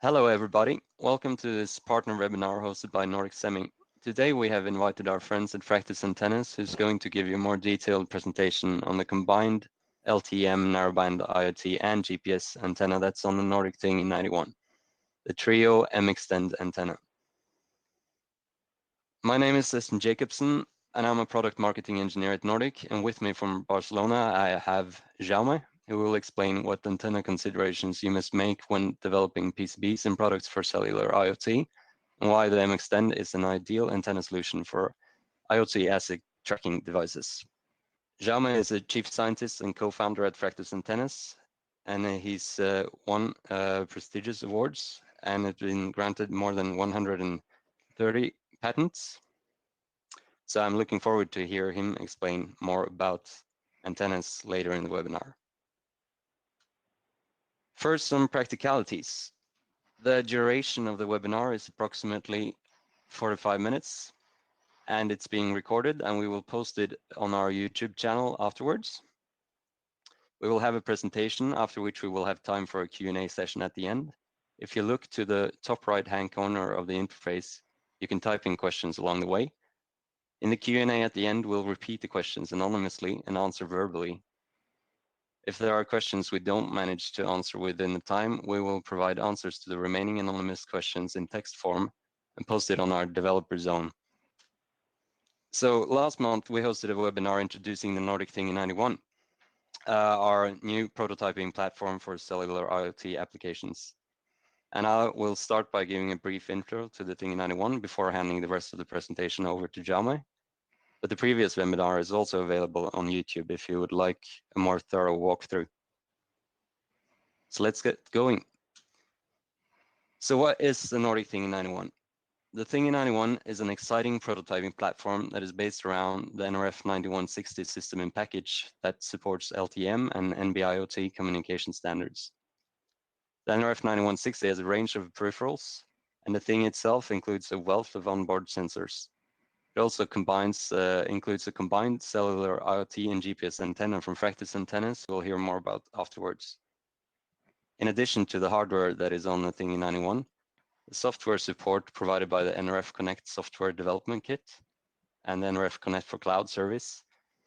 Hello, everybody. Welcome to this partner webinar hosted by Nordic Semi. Today, we have invited our friends at Fractus Antennas, who's going to give you a more detailed presentation on the combined LTE-M, narrowband IoT, and GPS antenna that's on the Nordic Thingy 91, the Trio mXTEND antenna. My name is Espen Jacobsen, and I'm a product marketing engineer at Nordic. And with me from Barcelona, I have Jaume, who will explain what antenna considerations you must make when developing PCBs and products for cellular IoT, and why the mXTEND is an ideal antenna solution for IoT asset tracking devices. Jaume is a chief scientist and co-founder at Fractus Antennas, and he's won prestigious awards and has been granted more than 130 patents. So I'm looking forward to hear him explain more about antennas later in the webinar. First, some practicalities. The duration of the webinar is approximately 45 minutes, and it's being recorded, and we will post it on our YouTube channel afterwards. We will have a presentation, after which we will have time for a Q&A session at the end. If you look to the top right-hand corner of the interface, you can type in questions along the way. In the Q&A at the end, we'll repeat the questions anonymously and answer verbally. If there are questions we don't manage to answer within the time, we will provide answers to the remaining anonymous questions in text form and post it on our developer zone. So last month, we hosted a webinar introducing the Nordic Thingy 91, our new prototyping platform for cellular IoT applications. And I will start by giving a brief intro to the Thingy 91 before handing the rest of the presentation over to Jaume. But the previous webinar is also available on YouTube if you would like a more thorough walkthrough. So let's get going. So what is the Nordic Thingy 91? The Thingy 91 is an exciting prototyping platform that is based around the NRF 9160 system in package that supports LTE-M and NB-IoT communication standards. The NRF 9160 has a range of peripherals, and the Thingy itself includes a wealth of onboard sensors. It also includes a combined cellular IoT and GPS antenna from Fractus Antennas we'll hear more about afterwards. In addition to the hardware that is on the Thingy 91, the software support provided by the NRF Connect software development kit and the NRF Connect for Cloud service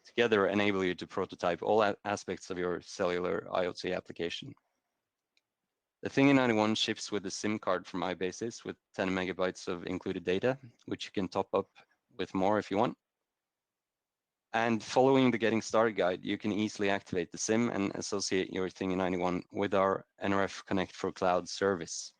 together enable you to prototype all aspects of your cellular IoT application. The Thingy 91 ships with a SIM card from iBasis with 10 megabytes of included data, which you can top up with more if you want. And following the Getting Started guide, you can easily activate the SIM and associate your Thingy 91 with our NRF Connect for Cloud service.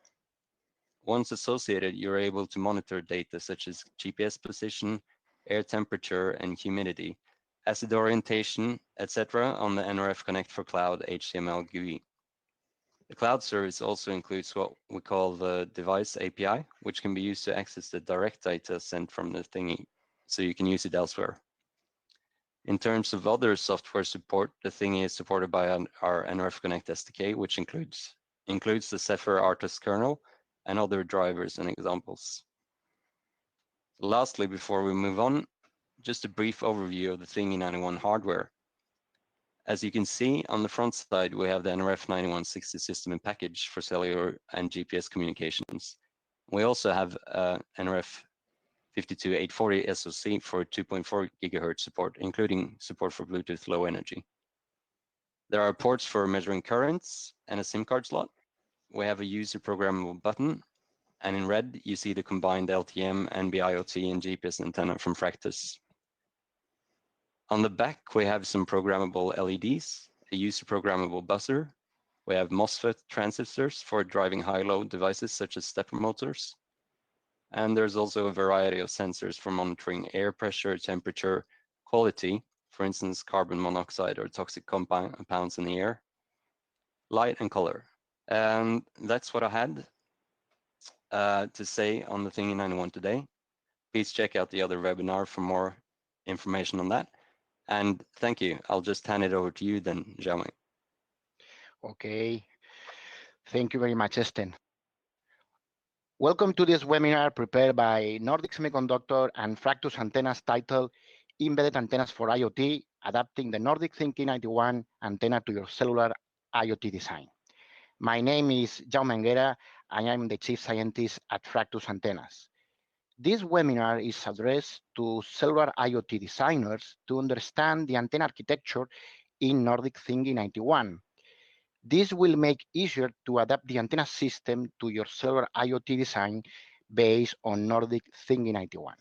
Once associated, you're able to monitor data such as GPS position, air temperature and humidity, acid orientation, etc. on the NRF Connect for Cloud HTML GUI. The cloud service also includes what we call the device API, which can be used to access the direct data sent from the Thingy, so you can use it elsewhere. In terms of other software support, the Thingy is supported by our NRF Connect SDK, which includes the Zephyr RTOS kernel and other drivers and examples. Lastly, before we move on, just a brief overview of the Thingy 91 hardware. As you can see, on the front side, we have the NRF 9160 system in package for cellular and GPS communications. We also have NRF 52840 SoC for 2.4 gigahertz support, including support for Bluetooth Low Energy. There are ports for measuring currents and a SIM card slot. We have a user programmable button, and in red, you see the combined LTE-M, NB-IoT, and GPS antenna from Fractus. On the back, we have some programmable LEDs, a user programmable buzzer. We have MOSFET transistors for driving high-load devices such as stepper motors. And there's also a variety of sensors for monitoring air pressure, temperature, quality, for instance, carbon monoxide or toxic compounds in the air, light and color. And that's what I had to say on the Thingy 91 today. Please check out the other webinar for more information on that. And thank you. I'll just hand it over to you then, Jaume. Okay. Thank you very much, Espen. Welcome to this webinar prepared by Nordic Semiconductor and Fractus Antennas titled Embedded Antennas for IoT, Adapting the Nordic Thingy 91 Antenna to Your Cellular IoT Design. My name is Jaume Enguera, and I'm the Chief Scientist at Fractus Antennas. This webinar is addressed to cellular IoT designers to understand the antenna architecture in Nordic Thingy 91. This will make easier to adapt the antenna system to your cellular IoT design based on Nordic Thingy 91.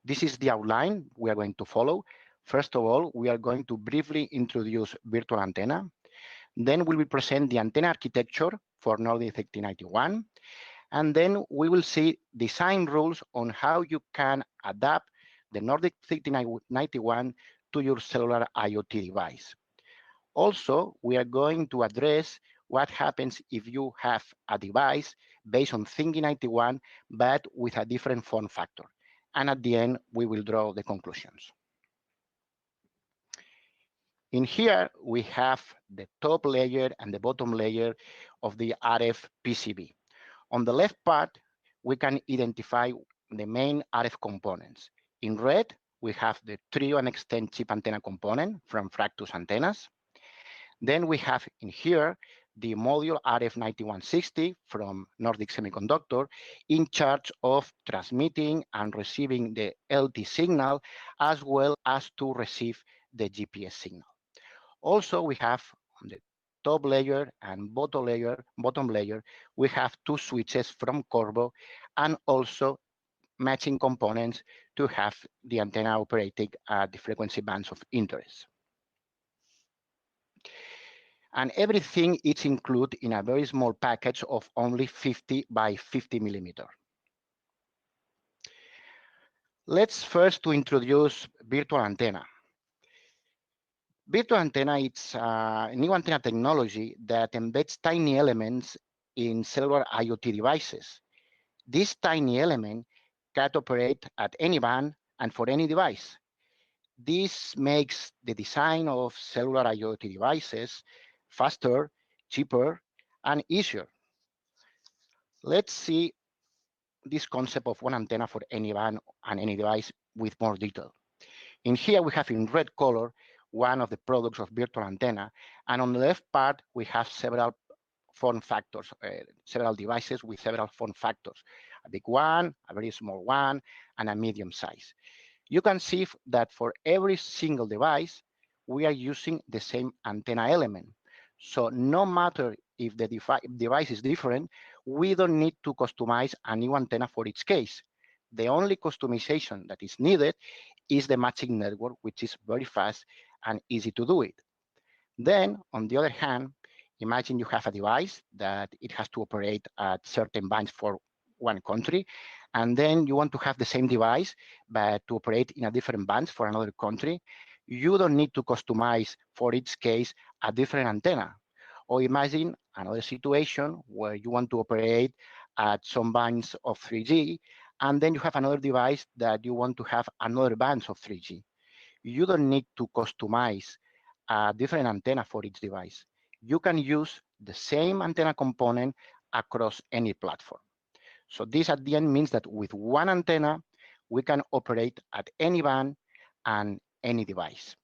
This is the outline we are going to follow. First of all, we are going to briefly introduce virtual antenna. Then we will present the antenna architecture for Nordic Thingy 91. And then we will see design rules on how you can adapt the Nordic Thingy 91 to your cellular IoT device. Also, we are going to address what happens if you have a device based on Thingy 91, but with a different form factor. And at the end, we will draw the conclusions. In here, we have the top layer and the bottom layer of the RF PCB. On the left part, we can identify the main RF components. In red, we have the Trio and Extend chip antenna component from Fractus Antennas. Then we have in here the module RF9160 from Nordic Semiconductor, in charge of transmitting and receiving the LT signal, as well as to receive the GPS signal. Also, we have on the top layer and bottom layer, we have two switches from Corvo, and also matching components to have the antenna operating at the frequency bands of interest. And everything is included in a very small package of only 50 by 50 millimeter. Let's first to introduce virtual antenna. Virtual antenna is a new antenna technology that embeds tiny elements in cellular IoT devices. This tiny element can operate at any band and for any device. This makes the design of cellular IoT devices faster, cheaper, and easier. Let's see this concept of one antenna for any band and any device with more detail. In here, we have in red color one of the products of virtual antenna, and on the left part, we have several form factors, several devices with several form factors, a big one, a very small one, and a medium size. You can see that for every single device, we are using the same antenna element. So no matter if the device is different, we don't need to customize a new antenna for each case. The only customization that is needed is the matching network, which is very fast and easy to do it. Then, on the other hand, imagine you have a device that it has to operate at certain bands for one country, and then you want to have the same device, but to operate in a different bands for another country. You don't need to customize for each case a different antenna. Or imagine another situation where you want to operate at some bands of 3G, and then you have another device that you want to have another bands of 3G. You don't need to customize a different antenna for each device. You can use the same antenna component across any platform. So this at the end means that with one antenna, we can operate at any band and any device.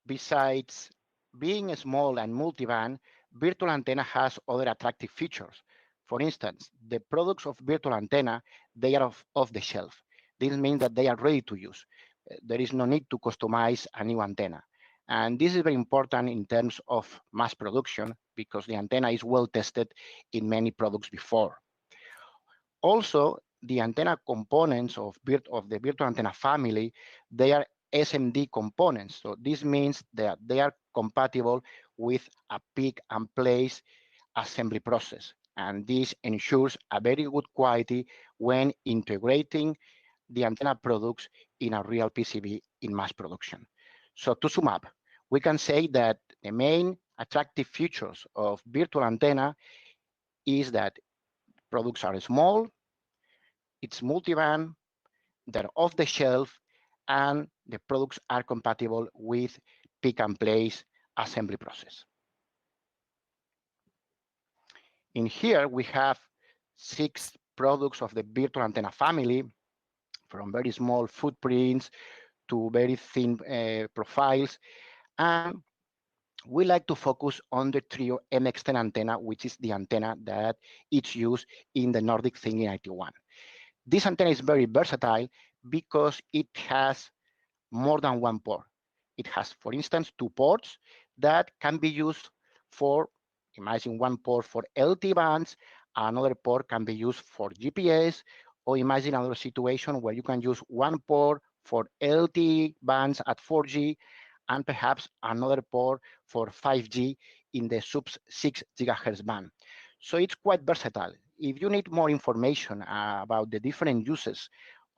Besides being small and multi-band, virtual antenna has other attractive features. For instance, the products of virtual antenna, they are off the shelf. This means that they are ready to use. There is no need to customize a new antenna. And this is very important in terms of mass production because the antenna is well tested in many products before. Also, the antenna components of the virtual antenna family, they are SMD components. So this means that they are compatible with a pick and place assembly process. And this ensures a very good quality when integrating the antenna products in a real PCB in mass production. So to sum up, we can say that the main attractive features of virtual antenna is that products are small, it's multi-band, they're off the shelf, and the products are compatible with pick and place assembly process. In here, we have 6 products of the virtual antenna family, from very small footprints to very thin profiles. And we like to focus on the Trio mXTEND antenna, which is the antenna that is used in the Nordic Thingy 91. This antenna is very versatile because it has more than one port. It has, for instance, two ports that can be used for, imagine one port for LT bands, another port can be used for GPS, or imagine another situation where you can use one port for LT bands at 4G and perhaps another port for 5G in the sub 6 gigahertz band. So it's quite versatile. If you need more information about the different uses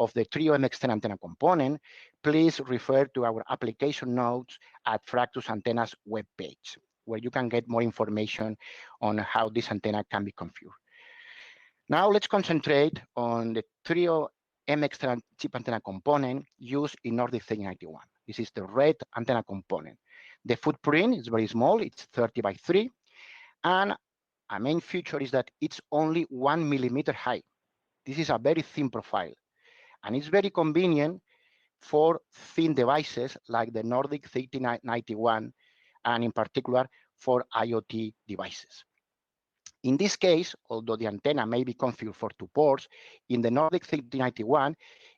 of the Trio mXTEND antenna component, please refer to our application notes at Fractus Antennas webpage, where you can get more information on how this antenna can be configured. Now let's concentrate on the Trio mXTEND chip antenna component used in Nordic Thingy 91. This is the red antenna component. The footprint is very small, it's 30 by 3, and a main feature is that it's only 1 millimeter high. This is a very thin profile, and it's very convenient for thin devices like the Nordic Thingy 91, and in particular for IoT devices. In this case, although the antenna may be configured for two ports, in the Nordic Thingy 91,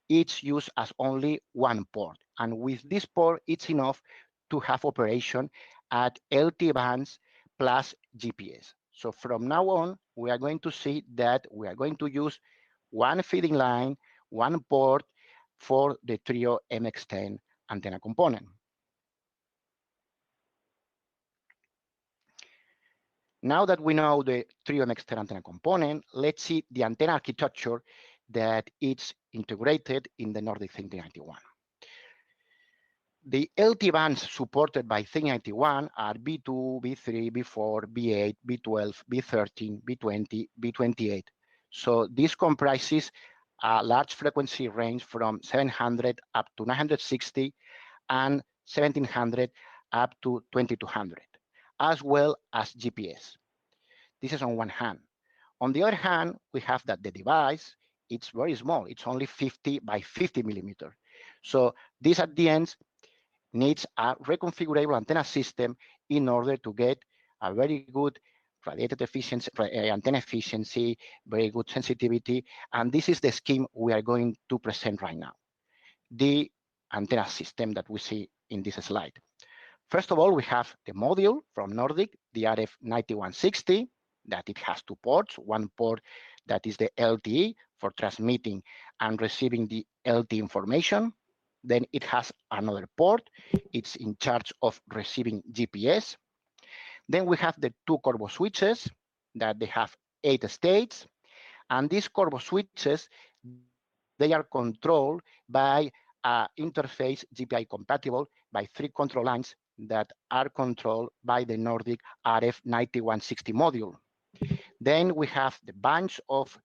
it's used as only one port. And with this port, it's enough to have operation at LT bands plus GPS. So from now on, we are going to see that we are going to use one feeding line, one port for the Trio mXTEND antenna component. Now that we know the Trio mXTEND antenna component, let's see the antenna architecture that is integrated in the Nordic Thingy 91. The LT bands supported by Thingy 91 are B2, B3, B4, B8, B12, B13, B20, B28. So this comprises a large frequency range from 700 up to 960 and 1700 up to 2200, as well as GPS. This is on one hand. On the other hand, we have that the device, it's very small. It's only 50 by 50 millimeter. So this at the end needs a reconfigurable antenna system in order to get a very good radiated efficiency, antenna efficiency, very good sensitivity. And this is the scheme we are going to present right now. The antenna system that we see in this slide. First of all, we have the module from Nordic, the RF9160, that it has two ports. One port that is the LTE for transmitting and receiving the LTE information. Then it has another port. It's in charge of receiving GPS. Then we have the two Corvo switches that they have 8 states. And these Corvo switches, they are controlled by interface GPI compatible by 3 control lines that are controlled by the Nordic RF9160 module. Then we have the bunch of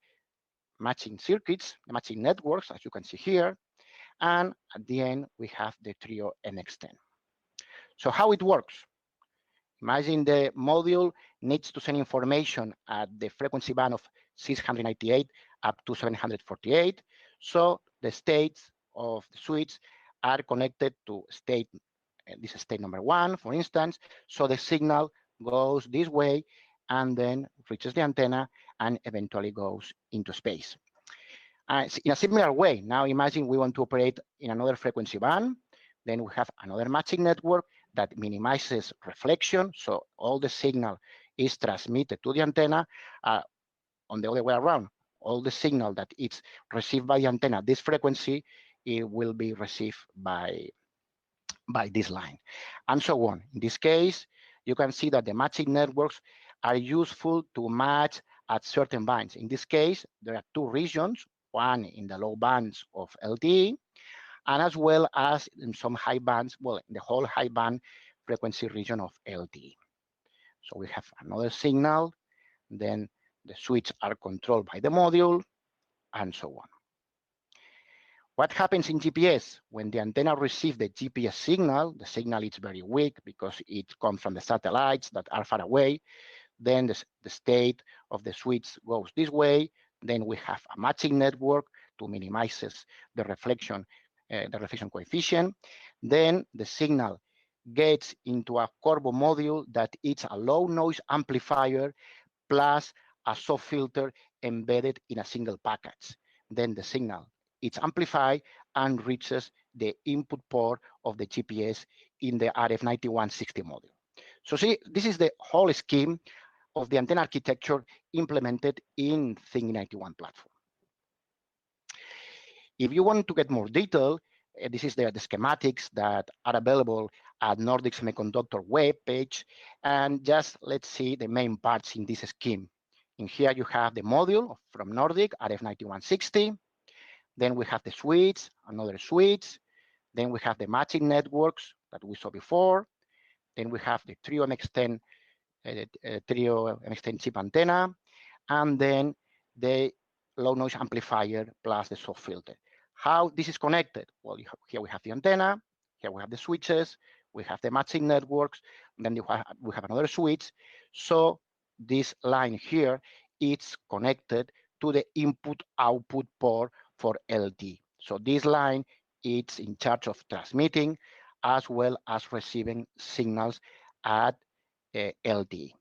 matching circuits, the matching networks, as you can see here. And at the end, we have the Trio mXTEND. So how it works? Imagine the module needs to send information at the frequency band of 698 up to 748. So the states of the switch are connected to state, this is state number 1, for instance. So the signal goes this way and then reaches the antenna and eventually goes into space. In a similar way, now imagine we want to operate in another frequency band. Then we have another matching network that minimizes reflection. So all the signal is transmitted to the antenna on the other way around. All the signal that is received by the antenna, this frequency, it will be received by this line, and so on. In this case, you can see that the matching networks are useful to match at certain bands. In this case, there are 2 regions, one in the low bands of LTE, and as well as in some high bands, well, in the whole high band frequency region of LTE. So we have another signal, then the switches are controlled by the module, and so on. What happens in GPS? When the antenna receives the GPS signal, the signal is very weak because it comes from the satellites that are far away. Then the state of the switch goes this way. Then we have a matching network to minimize the reflection coefficient. Then the signal gets into a Corvo module that is a low noise amplifier plus a soft filter embedded in a single package. Then the signal is amplified and reaches the input port of the GPS in the RF9160 module. So see, this is the whole scheme of the antenna architecture implemented in Thingy 91 platform. If you want to get more detail, this is the schematics that are available at Nordic Semiconductor web page. And just let's see the main parts in this scheme. In here, you have the module from Nordic, RF9160. Then we have the switch, another switch. Then we have the matching networks that we saw before. Then we have the trio mXTEND, trio mXTEND chip antenna. And then the low noise amplifier plus the soft filter. How this is connected? Well, here we have the antenna, here we have the switches, we have the matching networks, and then we have another switch. So this line here, it's connected to the input-output port for LT. So this line, it's in charge of transmitting as well as receiving signals at LT.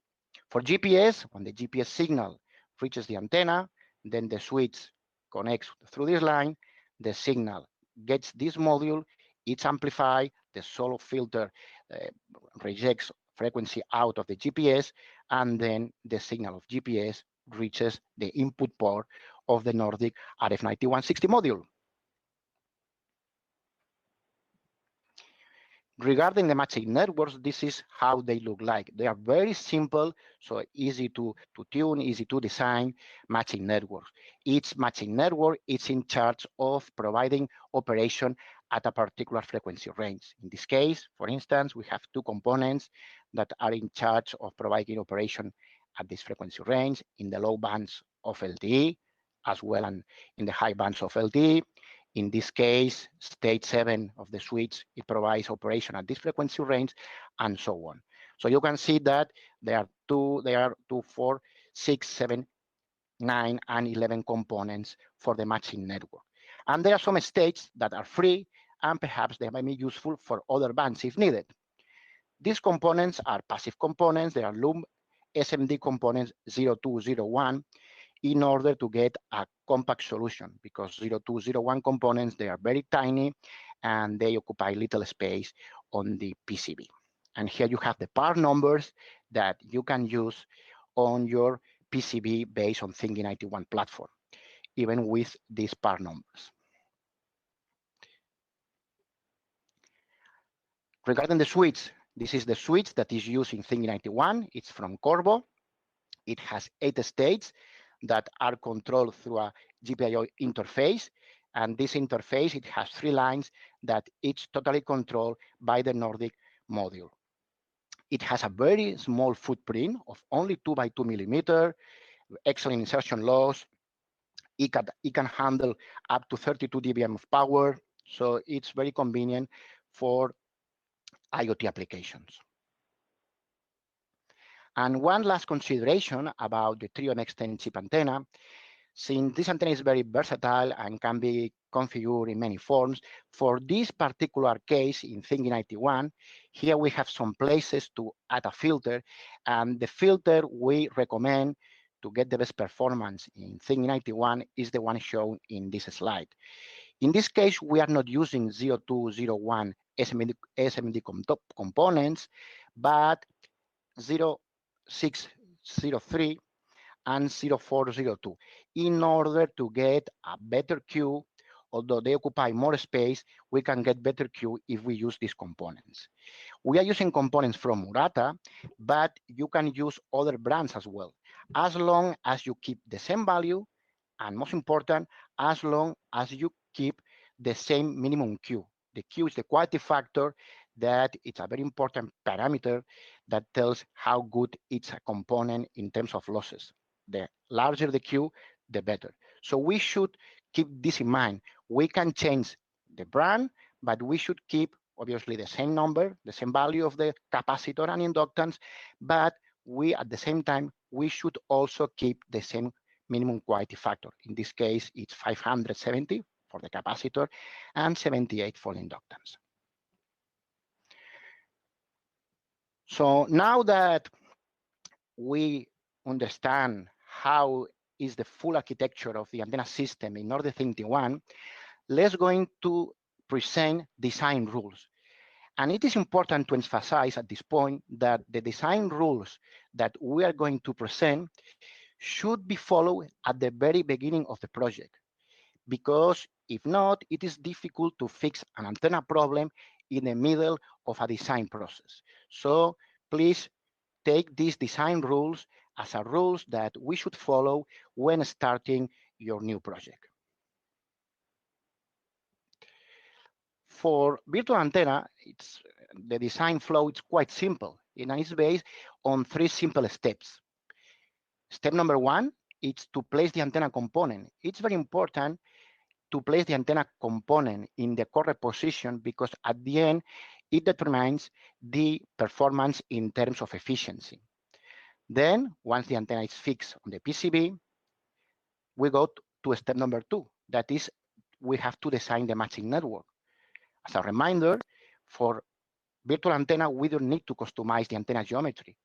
For GPS, when the GPS signal reaches the antenna, then the switch connects through this line, the signal gets this module, it's amplified, the solo filter rejects frequency out of the GPS, and then the signal of GPS reaches the input port of the Nordic RF9160 module. Regarding the matching networks, this is how they look like. They are very simple, so easy to tune, easy to design matching networks. Each matching network is in charge of providing operation at a particular frequency range. In this case, for instance, we have two components that are in charge of providing operation at this frequency range in the low bands of LTE, as well as in the high bands of LTE. In this case, state 7 of the switch, it provides operation at this frequency range, and so on. So you can see that there are 2, 4, 6, 7, 9, and 11 components for the matching network. And there are some states that are free, and perhaps they might be useful for other bands if needed. These components are passive components. They are loop SMD components 0201, in order to get a compact solution, because 0201 components, they are very tiny and they occupy little space on the PCB. And here you have the part numbers that you can use on your PCB based on Thingy 91 platform, even with these part numbers. Regarding the switch, this is the switch that is used in Thingy 91. It's from Corvo. It has 8 states that are controlled through a GPIO interface. And this interface, it has 3 lines that it's totally controlled by the Nordic module. It has a very small footprint of only 2 by 2 millimeter, excellent insertion loss. It can handle up to 32 dBm of power. So it's very convenient for IoT applications. And one last consideration about the trio mXTEND chip antenna. Since this antenna is very versatile and can be configured in many forms, for this particular case in Thingy 91, here we have some places to add a filter, and the filter we recommend to get the best performance in Thingy 91 is the one shown in this slide. In this case, we are not using 0201 SMD components, but 0603 and 0402 in order to get a better Q. Although they occupy more space, we can get better Q if we use these components. We are using components from Murata, but you can use other brands as well, as long as you keep the same value, and most important, as long as you keep the same minimum Q. The Q is the quality factor that it's a very important parameter that tells how good it's a component in terms of losses. The larger the Q, the better. So we should keep this in mind. We can change the brand, but we should keep obviously the same number, the same value of the capacitor and inductance, but we at the same time, we should also keep the same minimum quality factor. In this case, it's 570 for the capacitor and 78 for the inductance. So now that we understand how is the full architecture of the antenna system in Nordic Thingy 1, let's going to present design rules. And it is important to emphasize at this point that the design rules that we are going to present should be followed at the very beginning of the project, because if not, it is difficult to fix an antenna problem in the middle of a design process. So please take these design rules as a rules that we should follow when starting your new project. For virtual antenna, the design flow is quite simple, and it's based on 3 simple steps. Step number 1 is to place the antenna component. It's very important to place the antenna component in the correct position, because at the end, it determines the performance in terms of efficiency. Then, once the antenna is fixed on the PCB, we go to step number 2. That is, we have to design the matching network. As a reminder, for virtual antenna, we don't need to customize the antenna geometry.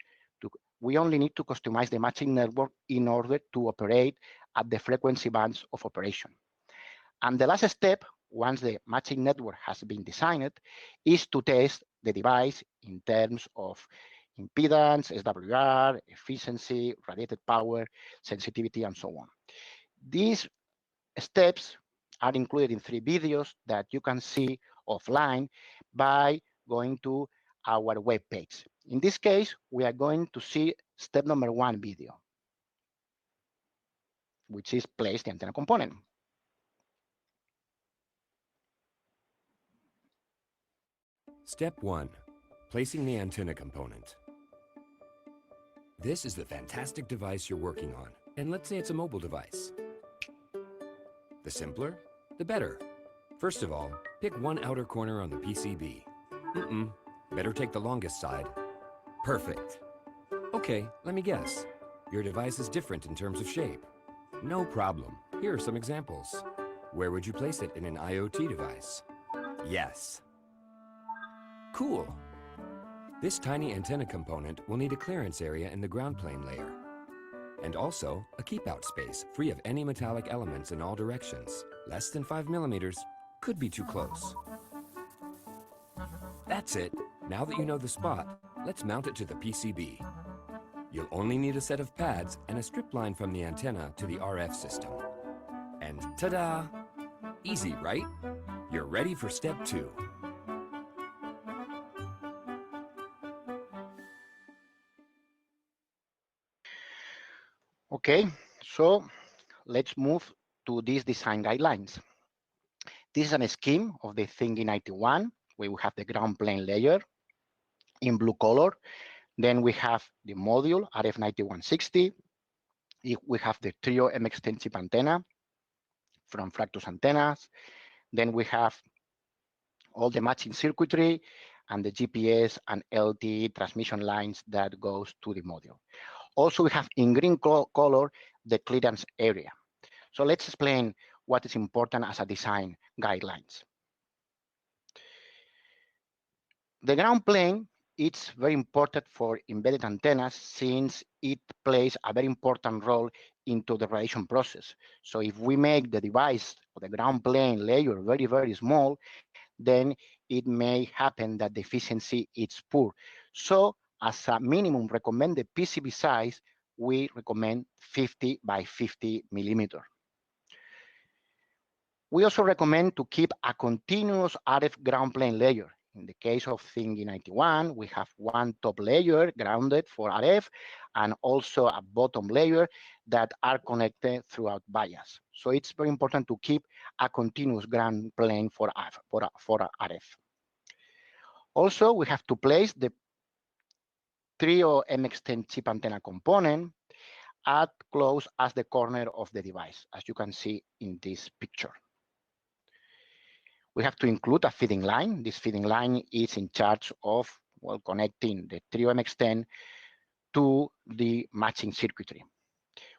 We only need to customize the matching network in order to operate at the frequency bands of operation. And the last step, once the matching network has been designed, is to test the device in terms of impedance, SWR, efficiency, radiated power, sensitivity, and so on. These steps are included in 3 videos that you can see offline by going to our web page. In this case, we are going to see step number 1 video, which is place the antenna component. Step 1. Placing the antenna component. This is the fantastic device you're working on, and let's say it's a mobile device. The simpler, the better. First of all, pick one outer corner on the PCB. Better take the longest side. Perfect. Okay, let me guess. Your device is different in terms of shape. No problem. Here are some examples. Where would you place it in an IoT device? Yes. Cool. This tiny antenna component will need a clearance area in the ground plane layer, and also a keep-out space free of any metallic elements in all directions. Less than 5 millimeters could be too close. That's it. Now that you know the spot, let's mount it to the PCB. You'll only need a set of pads and a strip line from the antenna to the RF system. And ta-da! Easy, right? You're ready for step 2. Okay, so let's move to these design guidelines. This is a scheme of the Thingy 91, where we have the ground plane layer in blue color. Then we have the module RF9160. We have the trio mXTEND chip antenna from Fractus Antennas. Then we have all the matching circuitry and the GPS and LTE transmission lines that goes to the module. Also, we have in green color the clearance area. So let's explain what is important as a design guidelines. The ground plane is very important for embedded antennas, since it plays a very important role into the radiation process. So if we make the device or the ground plane layer very, very small, then it may happen that the efficiency is poor. So as a minimum recommended PCB size, we recommend 50 by 50 millimeter. We also recommend to keep a continuous RF ground plane layer. In the case of Thingy 91, we have one top layer grounded for RF and also a bottom layer that are connected throughout bias. So it's very important to keep a continuous ground plane for RF. Also, we have to place the trio mXTEND chip antenna component as close as the corner of the device, as you can see in this picture. We have to include a feeding line. This feeding line is in charge of connecting the trio mXTEND to the matching circuitry.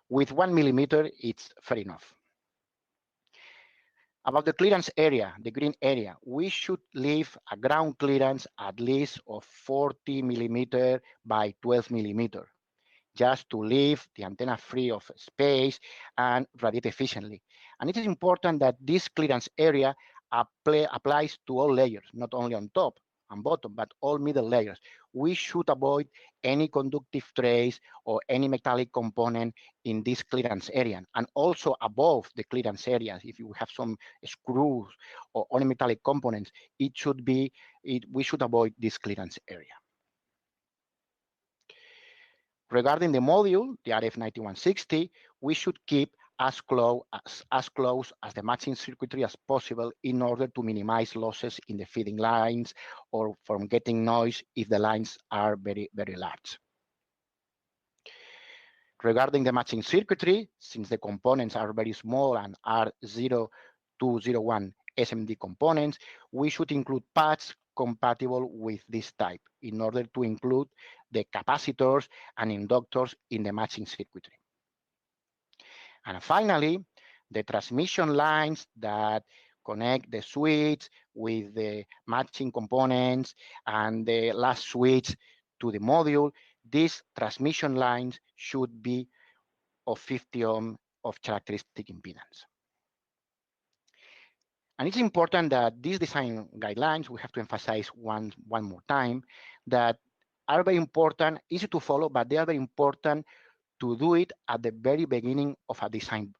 With 1 millimeter, it's fair enough. About the clearance area, the green area, we should leave a ground clearance at least of 40 millimeter by 12 millimeter, just to leave the antenna free of space and radiate efficiently. And it is important that this clearance area applies to all layers, not only on top and bottom, but all middle layers. We should avoid any conductive trace or any metallic component in this clearance area. And also above the clearance areas, if you have some screws or any metallic components, we should avoid this clearance area. Regarding the module, the RF9160, we should keep as close as the matching circuitry as possible in order to minimize losses in the feeding lines or from getting noise if the lines are very, very large. Regarding the matching circuitry, since the components are very small and are 0201 SMD components, we should include pads compatible with this type in order to include the capacitors and inductors in the matching circuitry. And finally, the transmission lines that connect the switch with the matching components and the last switch to the module, these transmission lines should be of 50 ohm of characteristic impedance. And it's important that these design guidelines, we have to emphasize one more time, that are very important, easy to follow, but they are very important to do it at the very beginning of a design,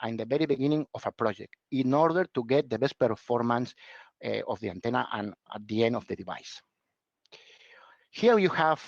in the very beginning of a project, in order to get the best performance of the antenna and at the end of the device. Here you have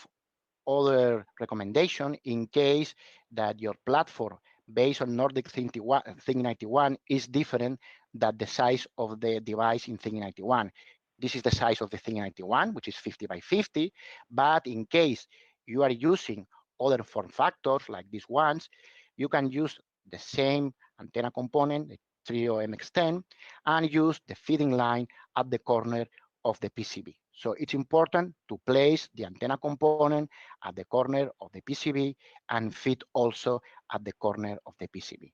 other recommendation in case that your platform based on Nordic Thingy 91 is different than the size of the device in Thingy 91. This is the size of the Thingy 91, which is 50 by 50. But in case you are using other form factors like these ones, you can use the same antenna component, the trio mXTEND, and use the feeding line at the corner of the PCB. So it's important to place the antenna component at the corner of the PCB and feed also at the corner of the PCB.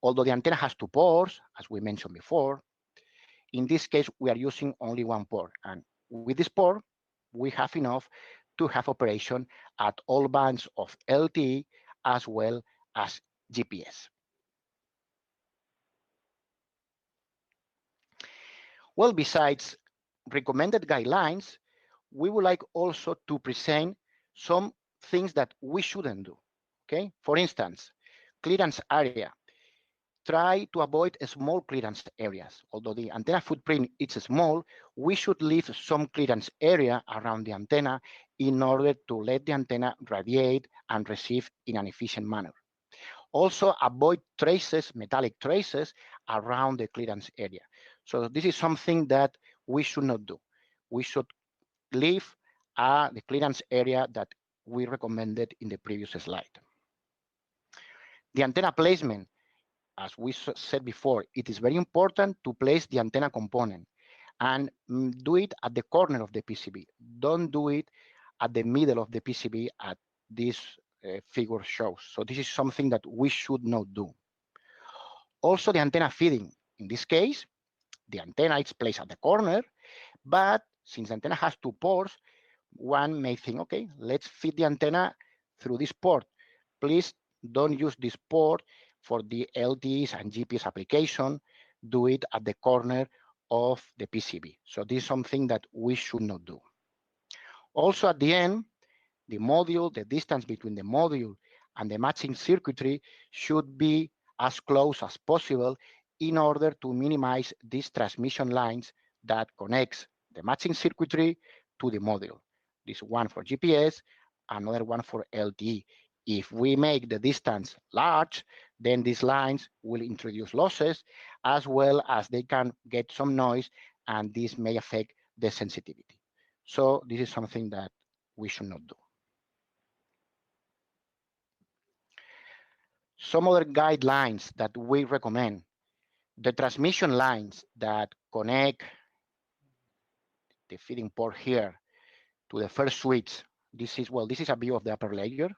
Although the antenna has two ports, as we mentioned before, in this case, we are using only one port. And with this port, we have enough to have operation at all bands of LTE as well as GPS. Well, besides recommended guidelines, we would like also to present some things that we shouldn't do, okay? For instance, clearance area. Try to avoid small clearance areas. Although the antenna footprint is small, we should leave some clearance area around the antenna in order to let the antenna radiate and receive in an efficient manner. Also, avoid traces, metallic traces around the clearance area. So this is something that we should not do. We should leave the clearance area that we recommended in the previous slide. The antenna placement, as we said before, it is very important to place the antenna component and do it at the corner of the PCB. Don't do it at the middle of the PCB as this figure shows. So this is something that we should not do. Also, the antenna feeding. In this case, the antenna is placed at the corner, but since the antenna has two ports, one may think, okay, let's feed the antenna through this port. Please don't use this port for the LTEs and GPS application. Do it at the corner of the PCB. So this is something that we should not do. Also, at the end, the module, the distance between the module and the matching circuitry should be as close as possible in order to minimize these transmission lines that connects the matching circuitry to the module. This one for GPS, another one for LTE. If we make the distance large, then these lines will introduce losses as well as they can get some noise, and this may affect the sensitivity. So this is something that we should not do. Some other guidelines that we recommend: the transmission lines that connect the feeding port here to the first switch. This is a view of the upper layer.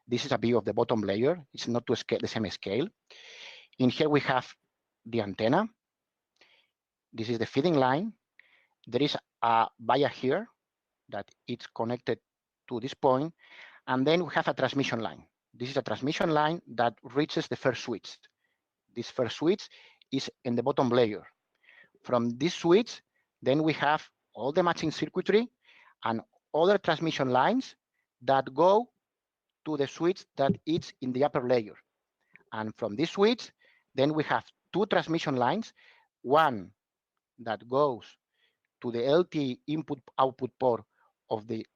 This is a view of the bottom layer. It's not to scale, the same scale. In here we have the antenna. This is the feeding line. There is a via here that it's connected to this point, and then we have a transmission line. This is a transmission line that reaches the first switch. This first switch is in the bottom layer. From this switch, then we have all the matching circuitry and other transmission lines that go to the switch that is in the upper layer. And from this switch, then we have two transmission lines, one that goes to the LTE input-output port of the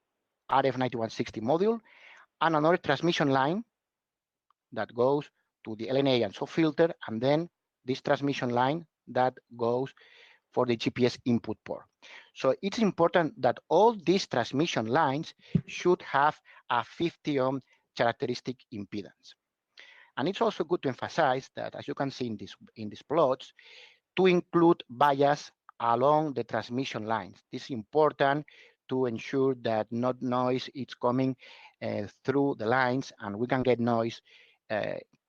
RF9160 module, and another transmission line that goes to the LNA and soft filter, and then this transmission line that goes for the GPS input port. So it's important that all these transmission lines should have a 50 ohm characteristic impedance. And it's also good to emphasize that, as you can see in these plots, to include bias along the transmission lines. This is important to ensure that not noise is coming through the lines, and we can get noise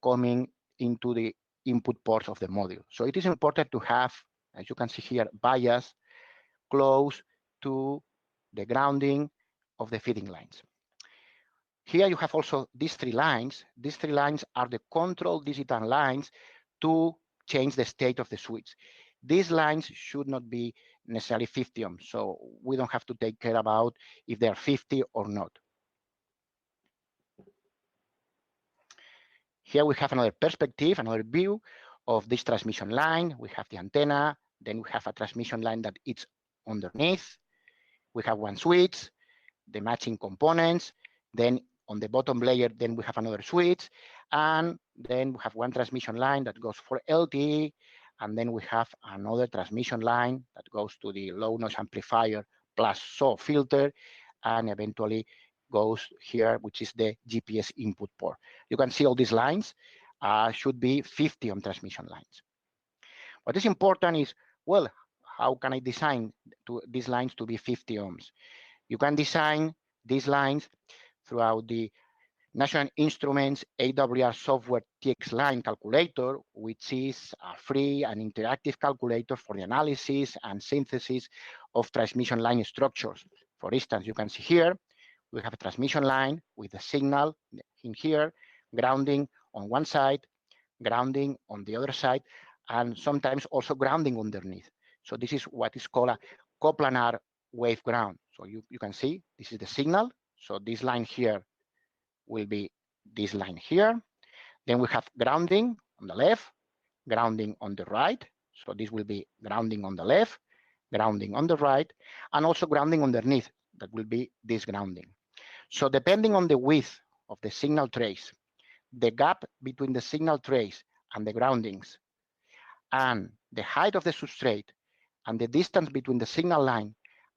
coming into the input ports of the module. So it is important to have, as you can see here, bias close to the grounding of the feeding lines. Here you have also these three lines. These three lines are the control digital lines to change the state of the switch. These lines should not be necessarily 50 ohms, so we don't have to take care about if they are 50 or not. Here we have another perspective, another view of this transmission line. We have the antenna, then we have a transmission line that is underneath. We have one switch, the matching components, then on the bottom layer, then we have another switch, and then we have one transmission line that goes for LTE, and then we have another transmission line that goes to the low noise amplifier plus SAW filter, and eventually goes here, which is the GPS input port. You can see all these lines should be 50 ohm transmission lines. What is important is, well, how can I design these lines to be 50 ohms? You can design these lines throughout the National Instruments AWR software TX line calculator, which is a free and interactive calculator for the analysis and synthesis of transmission line structures. For instance, you can see here, we have a transmission line with a signal in here, grounding on one side, grounding on the other side, and sometimes also grounding underneath. So this is what is called a coplanar wave ground. So you can see this is the signal. So this line here will be this line here. Then we have grounding on the left, grounding on the right. So this will be grounding on the left, grounding on the right, and also grounding underneath. That will be this grounding. So depending on the width of the signal trace, the gap between the signal trace and the groundings, and the height of the substrate, and the distance between the signal line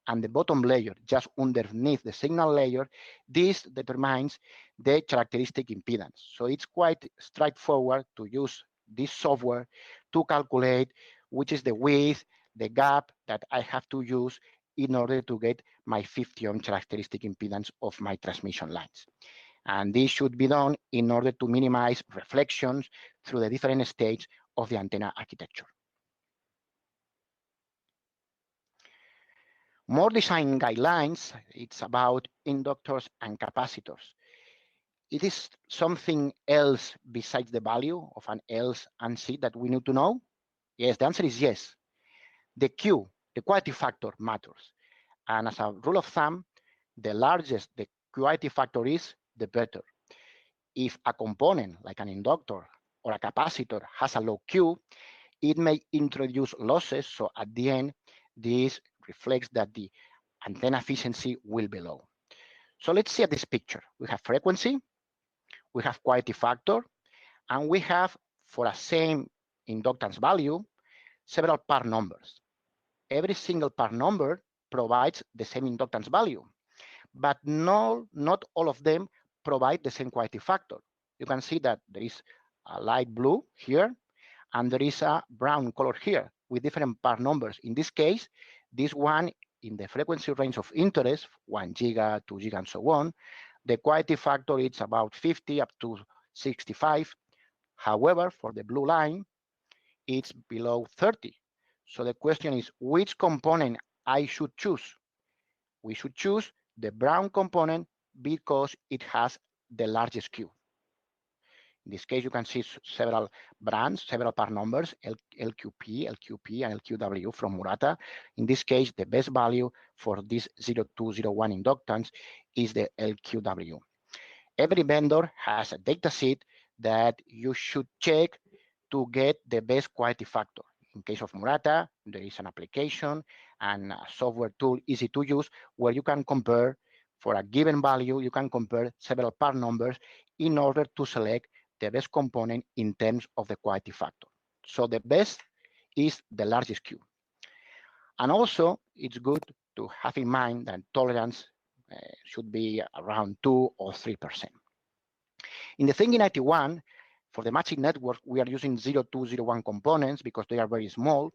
and the bottom layer, just underneath the signal layer, this determines the characteristic impedance. So it's quite straightforward to use this software to calculate which is the width, the gap that I have to use in order to get my 50 ohm characteristic impedance of my transmission lines. And this should be done in order to minimize reflections through the different stages of the antenna architecture. More design guidelines, it's about inductors and capacitors. It is something else besides the value of an else and C that we need to know? Yes, the answer is yes. The Q, the quality factor, matters. And as a rule of thumb, the largest the quality factor is, the better. If a component like an inductor or a capacitor has a low Q, it may introduce losses. So at the end, this reflects that the antenna efficiency will be low. So let's see at this picture. We have frequency, we have quality factor, and we have, for a same inductance value, several part numbers. Every single part number provides the same inductance value, but not all of them provide the same quality factor. You can see that there is a light blue here, and there is a brown color here with different part numbers. In this case, this one in the frequency range of interest, 1 giga, 2 giga, and so on, the quality factor is about 50 up to 65. However, for the blue line, it's below 30. So the question is, which component I should choose? We should choose the brown component because it has the largest Q. In this case, you can see several brands, several part numbers, LQP, LQP, and LQW from Murata. In this case, the best value for this 0201 inductance is the LQW. Every vendor has a data sheet that you should check to get the best quality factor. In case of Murata, there is an application and a software tool easy to use where you can compare for a given value, you can compare several part numbers in order to select the best component in terms of the quality factor. So the best is the largest Q. And also, it's good to have in mind that tolerance should be around 2 or 3%. In the Thingy 91, for the matching network, we are using 0201 components because they are very small.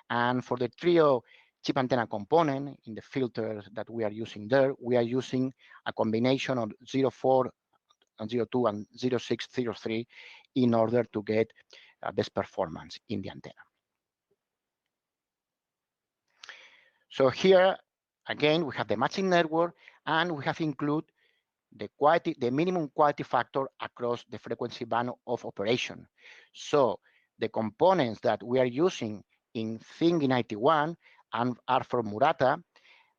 And for the trio chip antenna component, in the filters that we are using there, we are using a combination of 04 and 02 and 0603 in order to get best performance in the antenna. So here, again, we have the matching network, and we have included the minimum quality factor across the frequency band of operation. So the components that we are using in Thingy 91 and are from Murata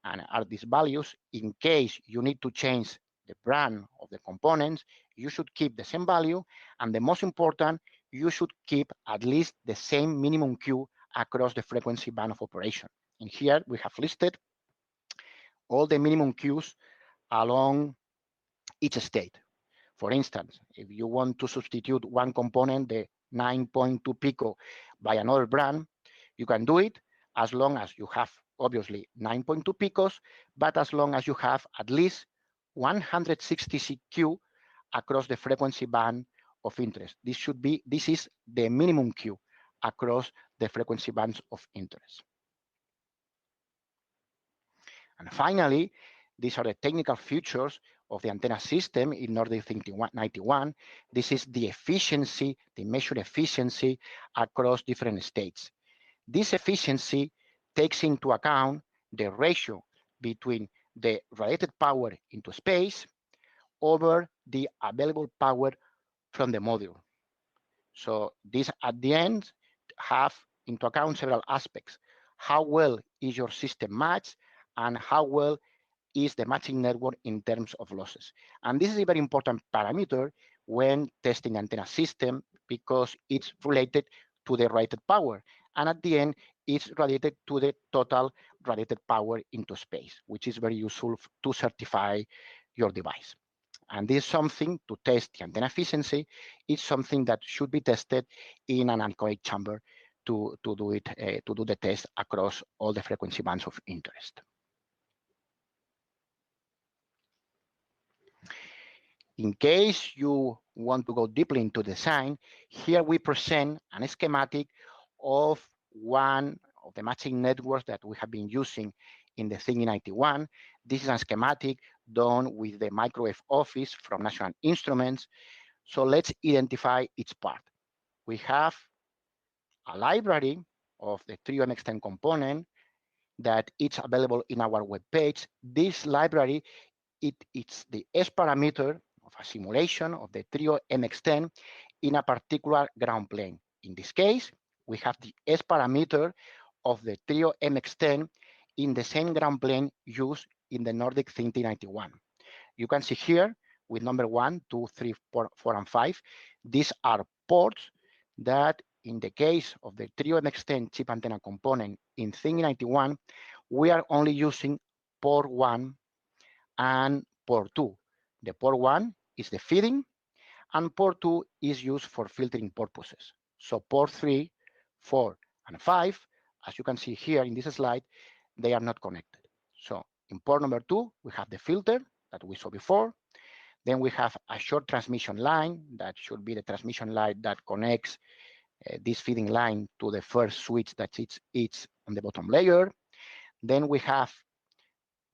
and are these values. In case you need to change the brand of the components, you should keep the same value, and the most important, you should keep at least the same minimum Q across the frequency band of operation. And here we have listed all the minimum Qs along each state. For instance, if you want to substitute one component, the 9.2 pico, by another brand, you can do it as long as you have, obviously, 9.2 picos, but as long as you have at least 160 Q across the frequency band of interest. This is the minimum Q across the frequency bands of interest. And finally, these are the technical features of the antenna system in Nordic Thingy 91. This is the efficiency, the measured efficiency across different states. This efficiency takes into account the ratio between the radiated power into space over the available power from the module. So this at the end have into account several aspects. How well is your system matched, and how well is the matching network in terms of losses. And this is a very important parameter when testing antenna system because it's related to the radiated power. And at the end, it's related to the total radiated power into space, which is very useful to certify your device. And this is something to test the antenna efficiency. It's something that should be tested in an anechoic chamber to do the test across all the frequency bands of interest. In case you want to go deeply into design, here we present a schematic of one of the matching networks that we have been using in the Thingy 91. This is a schematic done with the microwave office from National Instruments. So let's identify each part. We have a library of the trio mXTEND component that it's available in our web page. This library, it's the S parameter of a simulation of the trio mXTEND in a particular ground plane. In this case, we have the S parameter of the trio mXTEND in the same ground plane used in the Nordic Thingy 91. You can see here with number 1, 2, 3, 4, and 5. These are ports that in the case of the trio mXTEND chip antenna component in Thingy 91, we are only using port 1 and port 2. The port 1 is the feeding, and port 2 is used for filtering purposes. So port 3, 4, and 5, as you can see here in this slide, they are not connected. So in port number 2, we have the filter that we saw before. Then we have a short transmission line that should be the transmission line that connects this feeding line to the first switch that it's on the bottom layer. Then we have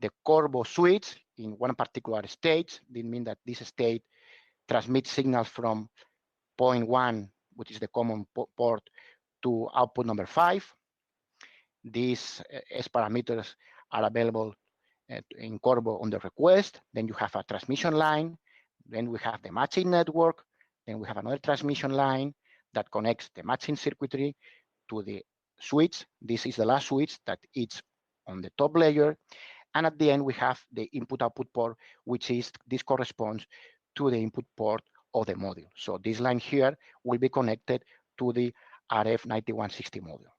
the Corvo switch in one particular state. This means that this state transmits signals from point 1, which is the common port, to output number 5. These S parameters are available in Corvo on the request. Then you have a transmission line. Then we have the matching network. Then we have another transmission line that connects the matching circuitry to the switch. This is the last switch that it's on the top layer. And at the end, we have the input-output port, which is this corresponds to the input port of the module. So this line here will be connected to the RF9160 module.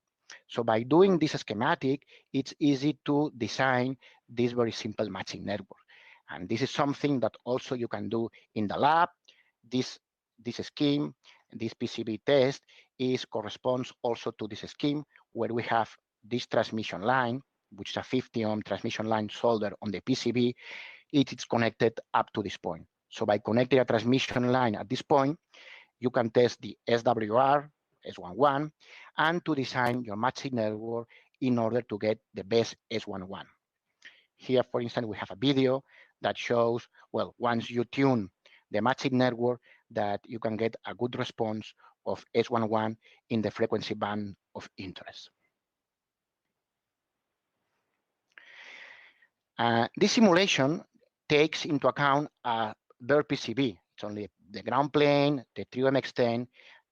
So by doing this schematic, it's easy to design this very simple matching network. And this is something that also you can do in the lab. This scheme, this PCB test corresponds also to this scheme where we have this transmission line, which is a 50 ohm transmission line soldered on the PCB. It is connected up to this point. So by connecting a transmission line at this point, you can test the SWR, S11, and to design your matching network in order to get the best S11. Here, for instance, we have a video that shows, well, once you tune the matching network, that you can get a good response of S11 in the frequency band of interest. This simulation takes into account a bare PCB. It's only the ground plane, the trio mXTEND,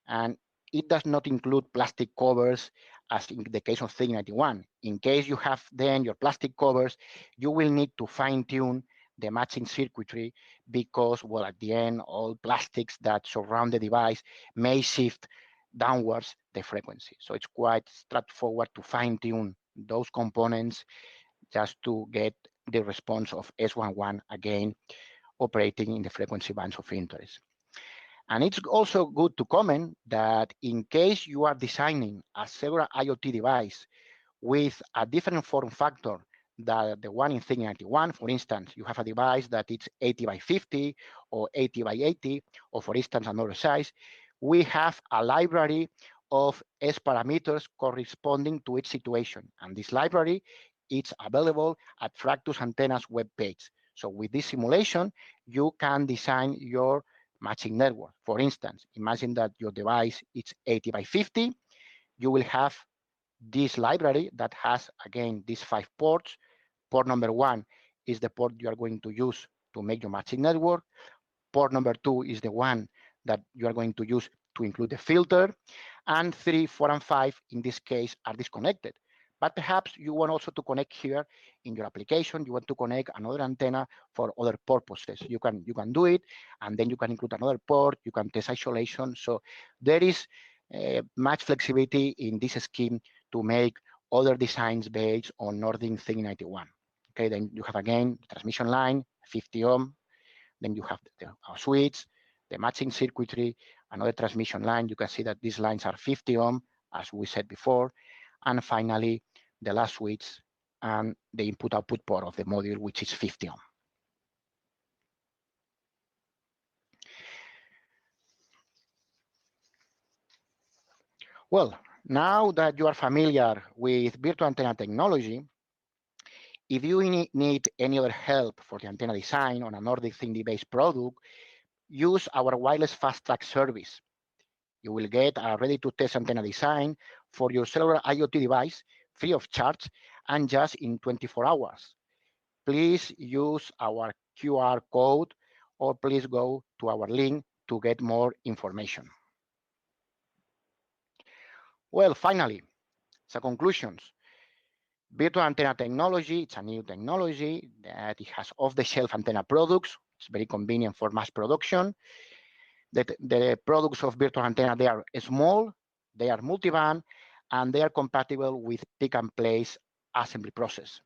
and it does not include plastic covers as in the case of Thingy91. In case you have then your plastic covers, you will need to fine tune the matching circuitry because, well, at the end, all plastics that surround the device may shift downwards the frequency. So it's quite straightforward to fine tune those components just to get the response of S11 again operating in the frequency bands of interest. And it's also good to comment that in case you are designing a cellular IoT device with a different form factor than the one in Thingy91, for instance, you have a device that it's 80 by 50 or 80 by 80, or for instance, another size, we have a library of S parameters corresponding to each situation. And this library, it's available at Fractus Antennas webpage. So with this simulation, you can design your matching network. For instance, imagine that your device is 80 by 50. You will have this library that has, again, these 5 ports. Port number 1 is the port you are going to use to make your matching network. Port number 2 is the one that you are going to use to include the filter. And 3, 4, and 5, in this case, are disconnected. But perhaps you want also to connect here in your application. You want to connect another antenna for other purposes. You can do it, and then you can include another port. You can test isolation. So there is much flexibility in this scheme to make other designs based on Nordic Thingy91. Okay, then you have again the transmission line, 50 ohm. Then you have the switch, the matching circuitry, another transmission line. You can see that these lines are 50 ohm, as we said before. And finally, the last switch and the input-output port of the module, which is 50 ohm. Well, now that you are familiar with virtual antenna technology, if you need any other help for the antenna design on a Nordic Thingy-based product, use our wireless fast track service. You will get a ready-to-test antenna design for your cellular IoT device free of charge and just in 24 hours. Please use our QR code or please go to our link to get more information. Well, finally, so conclusions. Virtual antenna technology, it's a new technology that it has off-the-shelf antenna products. It's very convenient for mass production. The products of virtual antenna, they are small, they are multi-band, and they are compatible with pick-and-place assembly process.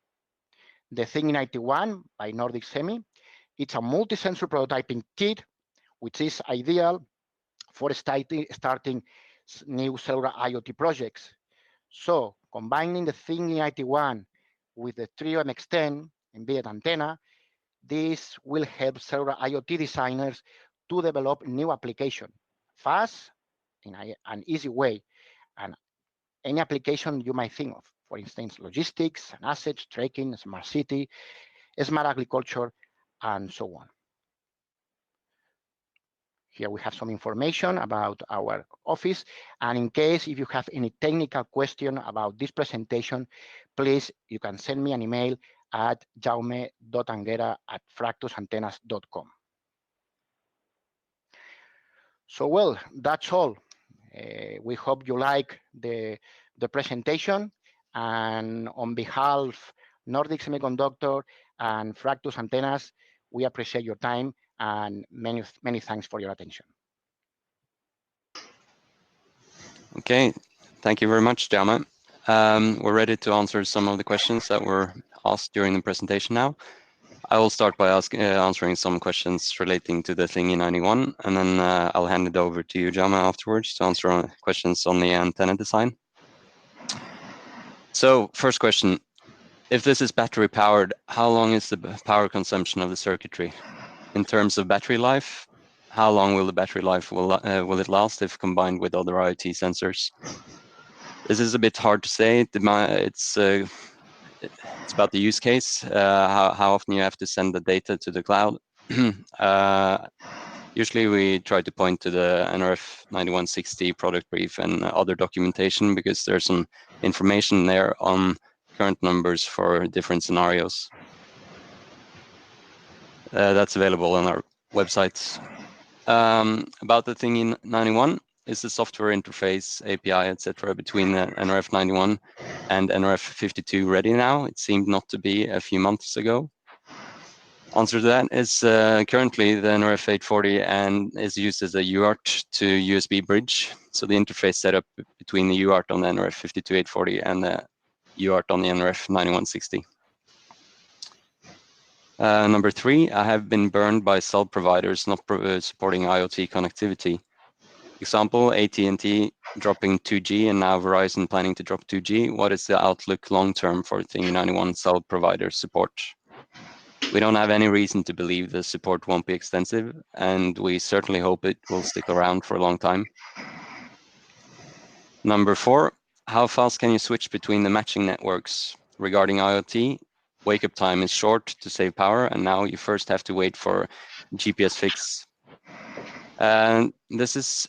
The Thingy91 by Nordic Semi, it's a multi-sensor prototyping kit, which is ideal for starting new cellular IoT projects. So combining the Thingy91 with the trio mXTEND embedded antenna, this will help cellular IoT designers to develop new application fast in an easy way, and any application you might think of, for instance, logistics and assets, tracking, smart city, smart agriculture, and so on. Here we have some information about our office. And in case if you have any technical question about this presentation, please, you can send me an email at jaume.anguera@fractusantennas.com. So, well, that's all. We hope you like the presentation. And on behalf Nordic Semiconductor and Fractus Antennas, we appreciate your time and many thanks for your attention. Okay, thank you very much, Jaume. We're ready to answer some of the questions that were asked during the presentation now. I will start by answering some questions relating to the Thingy 91, and then I'll hand it over to you, Jaume, afterwards to answer questions on the antenna design. So, first question, if this is battery powered, how long is the power consumption of the circuitry? In terms of battery life, how long will the battery life will it last if combined with other IoT sensors? This is a bit hard to say. It's about the use case, how often you have to send the data to the cloud. Usually we try to point to the NRF 9160 product brief and other documentation because there's some information there on current numbers for different scenarios. That's available on our websites. About the Thingy 91, is the software interface, API, etc., between the NRF 91 and NRF 52 ready now? It seemed not to be a few months ago. Answer to that is currently the NRF 840 and is used as a UART to USB bridge. So the interface setup between the UART on the NRF 52840 and the UART on the NRF 9160. Number 3, I have been burned by cell providers not supporting IoT connectivity. Example, AT&T dropping 2G and now Verizon planning to drop 2G. What is the outlook long-term for Thingy 91 cell provider support? We don't have any reason to believe the support won't be extensive, and we certainly hope it will stick around for a long time. Number 4, how fast can you switch between the matching networks? Regarding IoT, wake-up time is short to save power, and now you first have to wait for GPS fix. And this is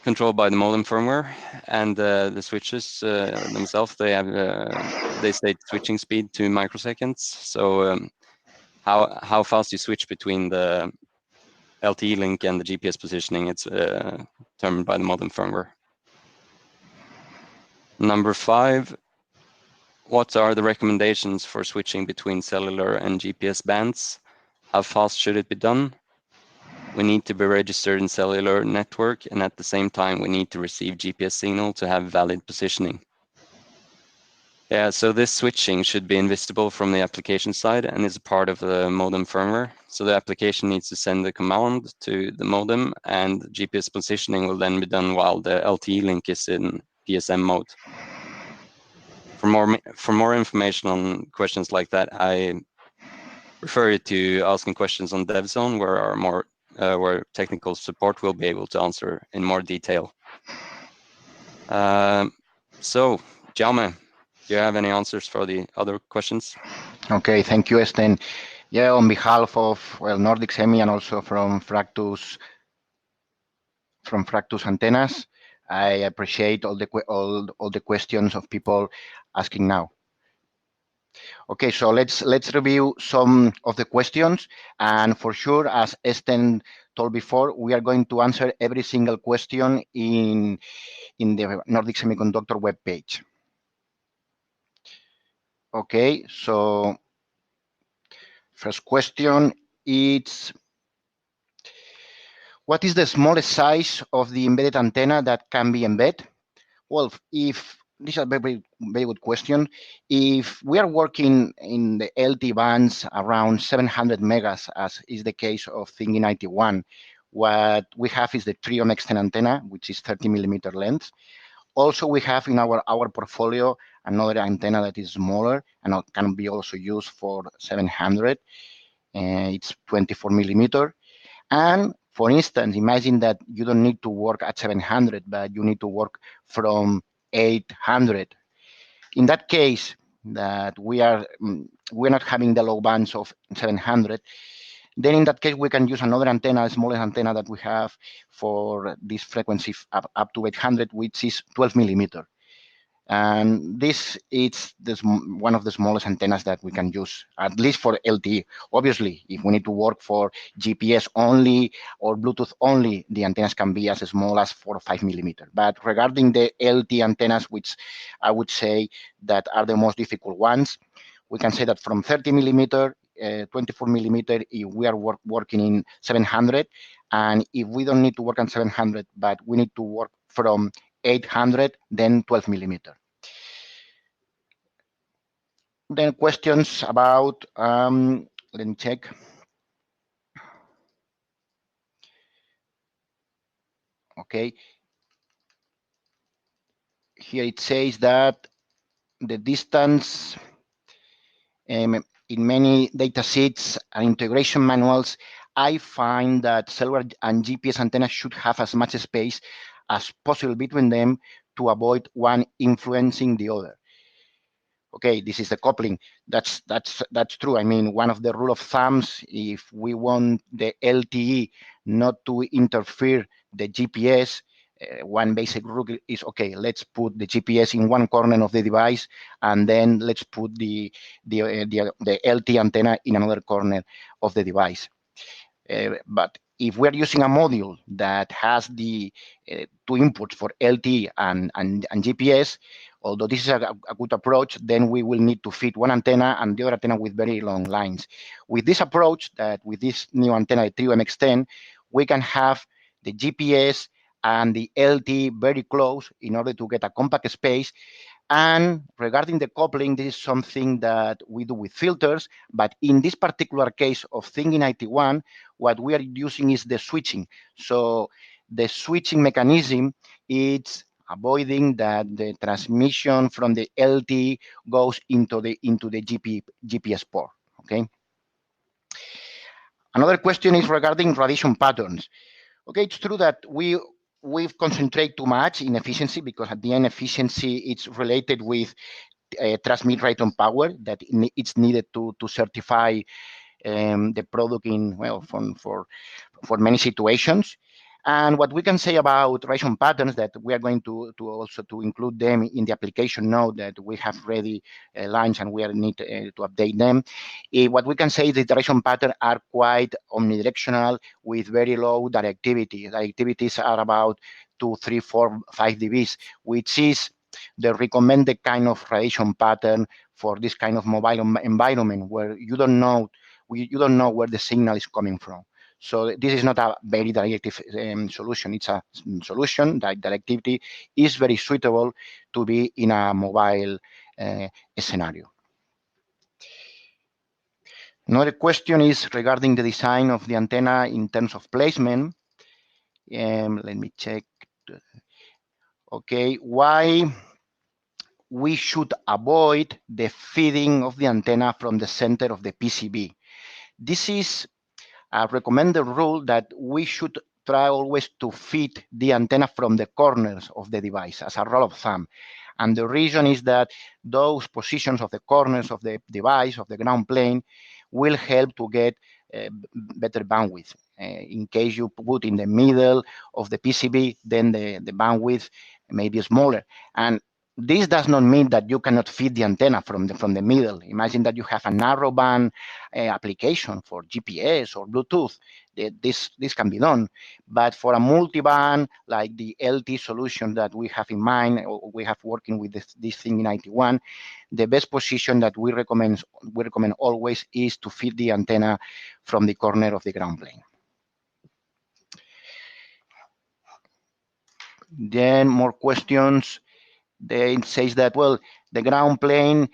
controlled by the modem firmware, and the switches themselves, they state switching speed to microseconds. So how fast you switch between the LTE link and the GPS positioning, it's determined by the modem firmware. Number 5, what are the recommendations for switching between cellular and GPS bands? How fast should it be done? We need to be registered in cellular network, and at the same time, we need to receive GPS signal to have valid positioning. Yeah, so this switching should be invisible from the application side and is a part of the modem firmware. So the application needs to send the command to the modem, and GPS positioning will then be done while the LTE link is in PSM mode. For more information on questions like that, I refer you to asking questions on DevZone, where technical support will be able to answer in more detail. So, Jaume, do you have any answers for the other questions? Okay, thank you, Esten. Yeah, on behalf of Nordic Semi and also from Fractus Antennas, I appreciate all the questions of people asking now. Okay, so let's review some of the questions, and for sure, as Esten told before, we are going to answer every single question in the Nordic Semiconductor webpage. Okay, so first question is, what is the smallest size of the embedded antenna that can be embedded? Well, if this is a very good question. If we are working in the LT bands around 700 megas, as is the case of Thingy 91, what we have is the trio mXTEND antenna, which is 30 millimeter length. Also, we have in our portfolio another antenna that is smaller and can be also used for 700. It's 24 millimeter. And for instance, imagine that you don't need to work at 700, but you need to work from 800. In that case, that we're not having the low bands of 700, then in that case, we can use another antenna, a smallest antenna that we have for this frequency up to 800, which is 12 millimeter. And this is one of the smallest antennas that we can use, at least for LTE. Obviously, if we need to work for GPS only or Bluetooth only, the antennas can be as small as 4 or 5 millimeter. But regarding the LTE antennas, which I would say that are the most difficult ones, we can say that from 30 millimeter, 24 millimeter, if we are working in 700, and if we don't need to work on 700, but we need to work from 800, then 12 millimeter. Then questions about, let me check. Okay. Here it says that the distance in many data sheets and integration manuals, I find that cellular and GPS antennas should have as much space as possible between them to avoid one influencing the other. Okay, this is the coupling. That's true. I mean, one of the rule of thumbs, if we want the LTE not to interfere the GPS, one basic rule is, okay, let's put the GPS in one corner of the device, and then let's put the LTE antenna in another corner of the device. But if we're using a module that has the two inputs for LTE and GPS, although this is a good approach, then we will need to fit one antenna and the other antenna with very long lines. With this approach, that with this new antenna, the Trio mXTEND, we can have the GPS and the LTE very close in order to get a compact space. And regarding the coupling, this is something that we do with filters, but in this particular case of Thingy 91, what we are using is the switching. So the switching mechanism is avoiding that the transmission from the LTE goes into the GPS port. Okay. Another question is regarding radiation patterns. Okay, it's true that we've concentrated too much in efficiency, because at the end, efficiency is related with transmit radiation power that it's needed to certify the product in, well, for many situations. And what we can say about radiation patterns, that we are going to also to include them in the application note that we have ready launched, and we need to update them. What we can say is that the radiation patterns are quite omnidirectional with very low directivity. Directivities are about 2, 3, 4, 5 dBs, which is the recommended kind of radiation pattern for this kind of mobile environment where you don't know where the signal is coming from. So this is not a very directive solution. It's a solution that directivity is very suitable to be in a mobile scenario. Another question is regarding the design of the antenna in terms of placement. Let me check. Okay, why we should avoid the feeding of the antenna from the center of the PCB. This is a recommended rule that we should try always to feed the antenna from the corners of the device as a rule of thumb. And the reason is that those positions of the corners of the device, of the ground plane, will help to get better bandwidth. In case you put in the middle of the PCB, then the bandwidth may be smaller. And this does not mean that you cannot feed the antenna from the middle. Imagine that you have a narrow band application for GPS or Bluetooth. This can be done. But for a multi-band, like the LT solution that we have in mind, or we have working with this thing in 91, the best position that we recommend always is to feed the antenna from the corner of the ground plane. Then more questions. They says that, well, the ground plane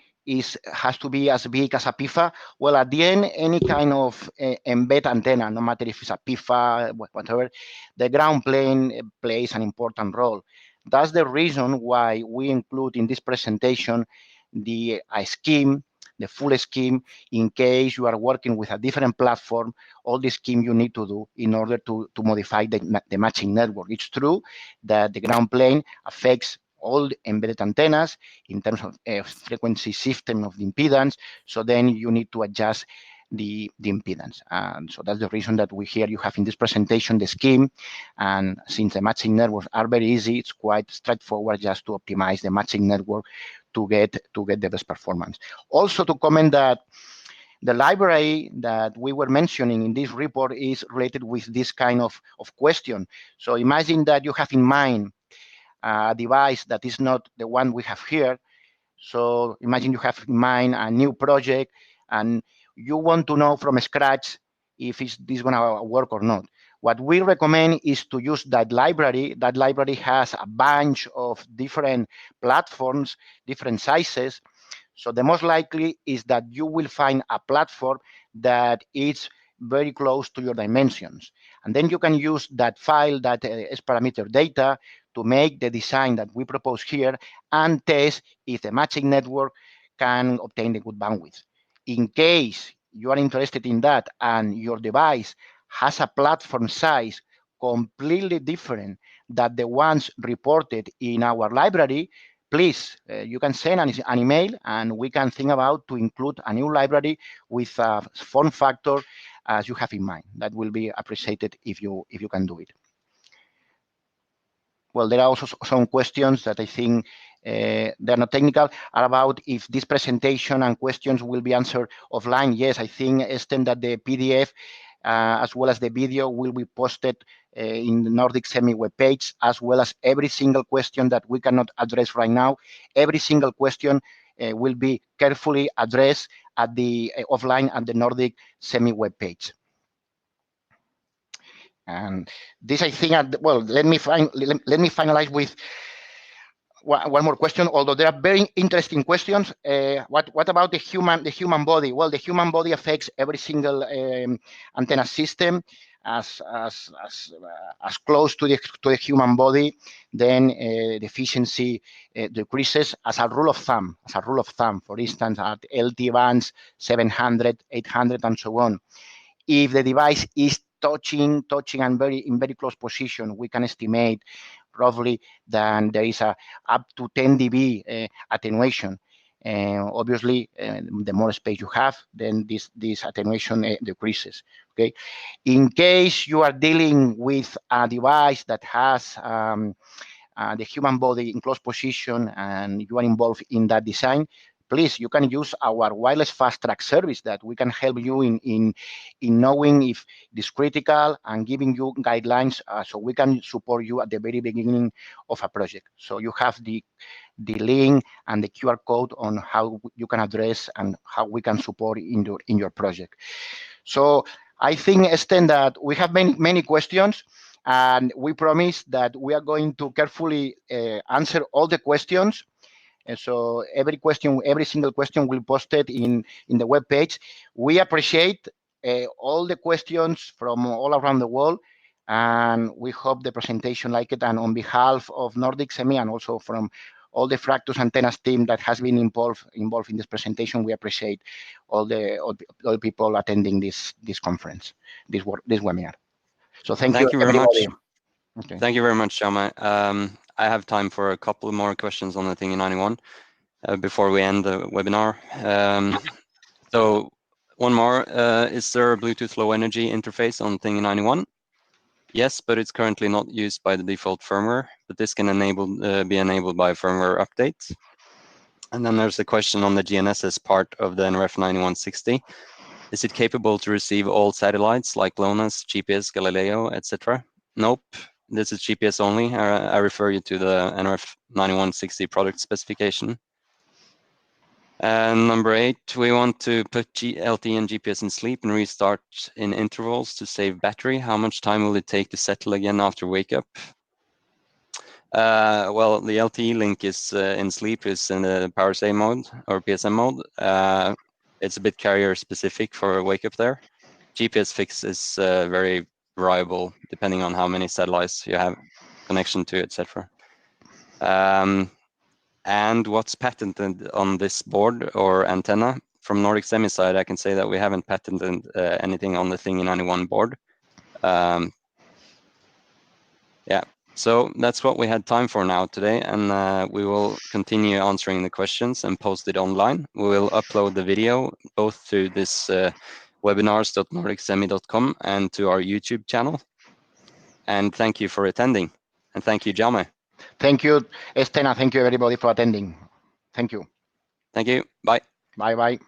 has to be as big as a PIFA. Well, at the end, any kind of embed antenna, no matter if it's a PIFA, whatever, the ground plane plays an important role. That's the reason why we include in this presentation the scheme, the full scheme, in case you are working with a different platform, all the scheme you need to do in order to modify the matching network. It's true that the ground plane affects all the embedded antennas in terms of frequency system of the impedance. So then you need to adjust the impedance. And so that's the reason that you have in this presentation the scheme. And since the matching networks are very easy, it's quite straightforward just to optimize the matching network to get the best performance. Also to comment that the library that we were mentioning in this report is related with this kind of question. So imagine that you have in mind a device that is not the one we have here. So imagine you have in mind a new project and you want to know from scratch if this going to work or not. What we recommend is to use that library. That library has a bunch of different platforms, different sizes. So the most likely is that you will find a platform that is very close to your dimensions. And then you can use that file, that S parameter data, to make the design that we propose here and test if the matching network can obtain the good bandwidth. In case you are interested in that and your device has a platform size completely different than the ones reported in our library, please, you can send an email and we can think about to include a new library with a form factor as you have in mind. That will be appreciated if you can do it. Well, there are also some questions that I think they're not technical, are about if this presentation and questions will be answered offline. Yes, I think, Esten, that the PDF as well as the video will be posted in the Nordic Semi webpage, as well as every single question that we cannot address right now. Every single question will be carefully addressed at the offline at the Nordic Semi webpage. And this, I think, well, let me finalize with one more question. Although there are very interesting questions, what about the human body? Well, the human body affects every single antenna system as close to the human body. Then the efficiency decreases as a rule of thumb. For instance, at LT bands 700, 800, and so on. If the device is touching and in very close position, we can estimate roughly that there is a up to 10 dB attenuation. Obviously, the more space you have, then this attenuation decreases. Okay. In case you are dealing with a device that has the human body in close position and you are involved in that design, please, you can use our wireless fast track service that we can help you in knowing if it is critical and giving you guidelines so we can support you at the very beginning of a project. So you have the link and the QR code on how you can address and how we can support in your project. So I think, Esten, that we have many questions. And we promise that we are going to carefully answer all the questions. And so every single question will be posted in the web page. We appreciate all the questions from all around the world, and we hope the presentation like it. And on behalf of Nordic Semi and also from all the Fractus Antennas team that has been involved in this presentation, we appreciate all the people attending this conference, this webinar. So thank you very everybody. much. Okay. Thank you very much, Jaume. I have time for a couple more questions on the Thingy 91 before we end the webinar. So one more, is there a Bluetooth Low Energy interface on Thingy 91? Yes, but it's currently not used by the default firmware, but this can be enabled by firmware updates. And then there's a question on the GNSS part of the NRF 9160. Is it capable to receive all satellites like GLONASS, GPS, Galileo, etc.? Nope, this is GPS only. I refer you to the NRF 9160 product specification. And number 8, we want to put LTE and GPS in sleep and restart in intervals to save battery. How much time will it take to settle again after wake up? Well, the LTE link is in sleep is in the power save mode or PSM mode. It's a bit carrier specific for wake up there. GPS fix is very variable depending on how many satellites you have connection to, etc. And what's patented on this board or antenna? From Nordic Semi side, I can say that we haven't patented anything on the Thingy 91 board. Yeah, so that's what we had time for now today, and we will continue answering the questions and post it online. We will upload the video both to this webinars.nordicsemi.com and to our YouTube channel. And thank you for attending. And thank you, Jaume. Thank you, Estena. Thank you, everybody, for attending. Thank you. Thank you. Bye. Bye-bye.